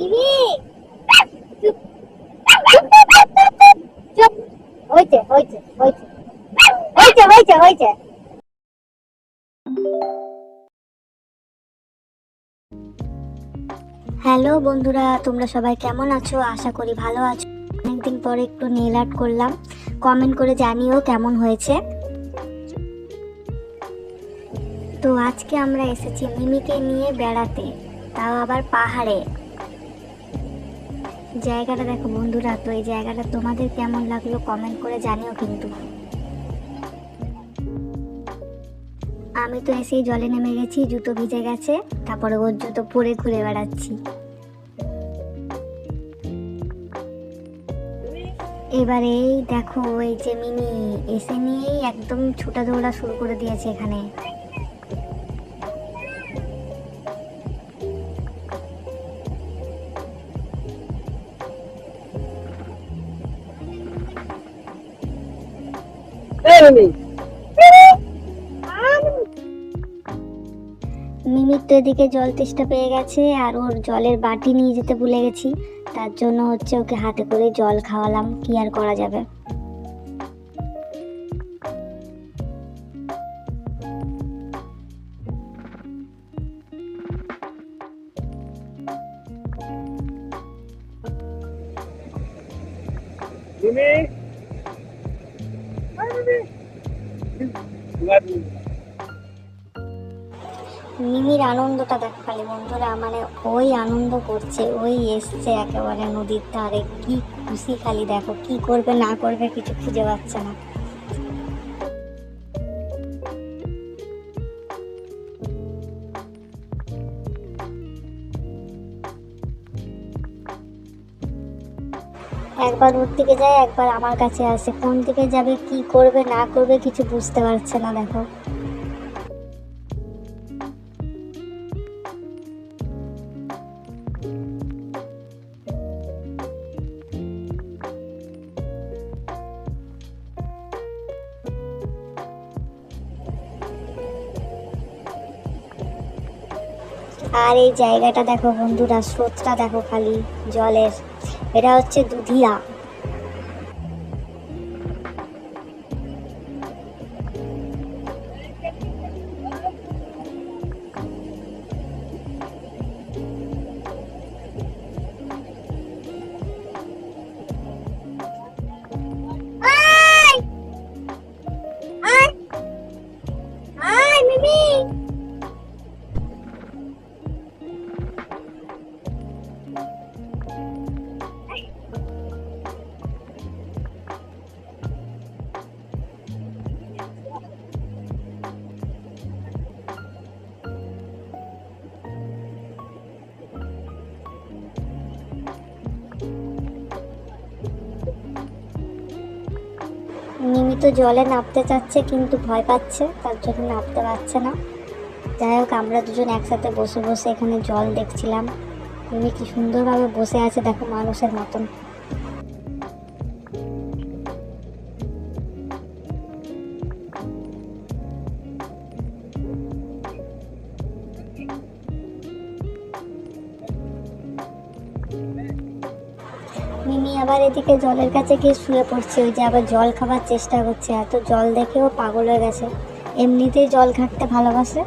মিমি চুপ চুপ হইছে হইছে হইছে হইছে হইছে হইছে। হ্যালো বন্ধুরা, তোমরা সবাই কেমন আছো? আশা করি ভালো আছো। অনেকদিন পরে একটু নেল আর্ট করলাম, কমেন্ট করে জানিও কেমন হয়েছে। তো আজকে আমরা এসেছি মিমিকে নিয়ে বেড়াতে, তাও আবার পাহাড়ে। জায়গাটা দেখো বন্ধুরা, তো এই জায়গাটা তোমাদের কেমন লাগলো কমেন্ট করে জানিও কিন্তু। আমি তো এসেই জলে নেমে গেছি, জুতো ভিজে গেছে, তারপরে ওর জুতো পরে ঘুরে বেড়াচ্ছি। এবারে এই দেখো, এই যে মিমি এসে নিয়েই একদম ছোটা দৌড়া শুরু করে দিয়েছে এখানে। মিমির তো এদিকে জল তেষ্টা পেয়ে গেছে, আর ওর জলের বাটি নিয়ে যেতে ভুলে গেছি, তার জন্য হচ্ছে ওকে হাতে করে জল খাওয়ালাম। কি আর করা যাবে। মিমির আনন্দটা দেখো খালি বন্ধুরা, মানে ওই আনন্দ করছে, ওই এসছে একেবারে নদীর ধারে, কি খুশি খালি দেখো, কি করবে না করবে কিছু খুঁজে পাচ্ছে না। একবার ওর দিকে যায়, একবার আমার কাছে আসে, কোন দিকে যাবে কি করবে না করবে কিছু বুঝতে পারছে না দেখো। আর এই জায়গাটা দেখো বন্ধুরা, স্রোতটা দেখো খালি জলের। এটা হচ্ছে দুধিয়া। মিমি তো জলে নামতে চাচ্ছে কিন্তু ভয় পাচ্ছে, তার জন্য নামতে পারছে না। যাই হোক, আমরা দুজন একসাথে বসে বসে এখানে জল দেখছিলাম। মিমি কি সুন্দরভাবে বসে আছে দেখো, মানুষের মতন। মিমি আবার এদিকে জলের কাছে গিয়ে শুয়ে পড়ছে, ওই যে আবার জল খাবার চেষ্টা করছে। এত জল দেখেও পাগল হয়ে গেছে, এমনিতেই জল ঘাটতে ভালোবাসে।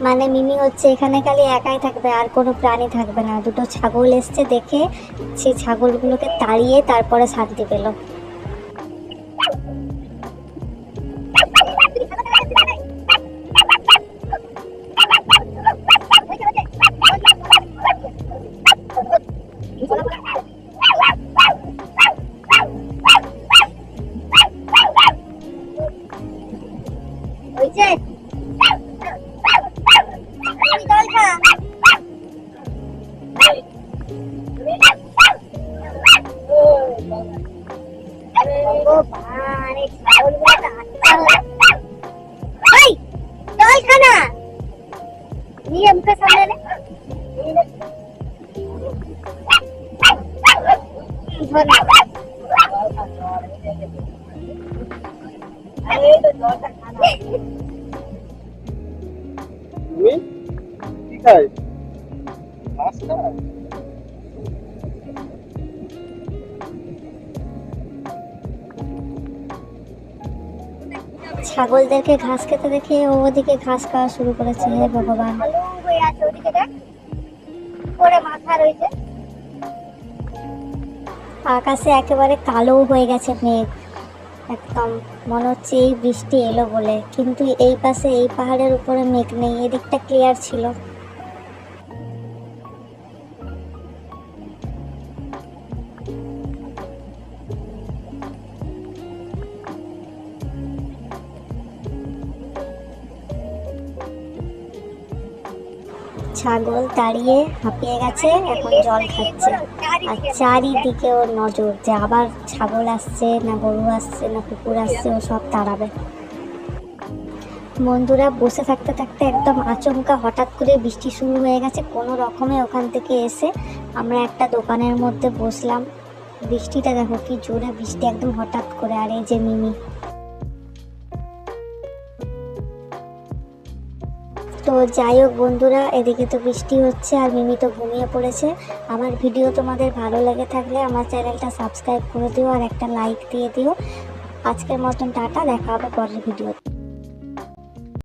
মানে মিমি হচ্ছে এখানে খালি একাই থাকবে, আর কোনো প্রাণী থাকবে না। দুটো ছাগল এসছে দেখে সেই ছাগলগুলোকে তাড়িয়ে তারপরে শান্তি পেল। ছাগলদেরকে ঘাস খেতে দেখে ও ওদিকে ঘাস খাওয়া শুরু করেছে। হে ভগবান, আকাশে একেবারে কালো হয়ে গেছে মেঘ, একদম মনে হচ্ছে এই বৃষ্টি এলো বলে, কিন্তু এই পাশে এই পাহাড়ের উপরে মেঘ নেই, এদিকটা ক্লিয়ার ছিল। ছাগল দাঁড়িয়ে হাঁপিয়ে গেছে, এখন জল খাচ্ছে, আর চারিদিকে ওর নজর যে আবার ছাগল আসছে না গরু আসছে না কুকুর আসছে, ও সব তাড়াবে। বন্ধুরা, বসে থাকতে থাকতে একদম আচমকা হঠাৎ করে বৃষ্টি শুরু হয়ে গেছে। কোনো রকমে ওখান থেকে এসে আমরা একটা দোকানের মধ্যে বসলাম। বৃষ্টিটা দেখো কি জোরে বৃষ্টি, একদম হঠাৎ করে। আর এই যে মিমি, তো যাই হোক বন্ধুরা, এদিকে তো বৃষ্টি হচ্ছে আর মিমি তো ঘুমিয়ে পড়েছে। আমার ভিডিও তোমাদের ভালো লেগে থাকলে আমার চ্যানেলটা সাবস্ক্রাইব করে দিও আর একটা লাইক দিয়ে দিও। আজকের মতন টাটা, দেখা হবে পরের ভিডিওতে।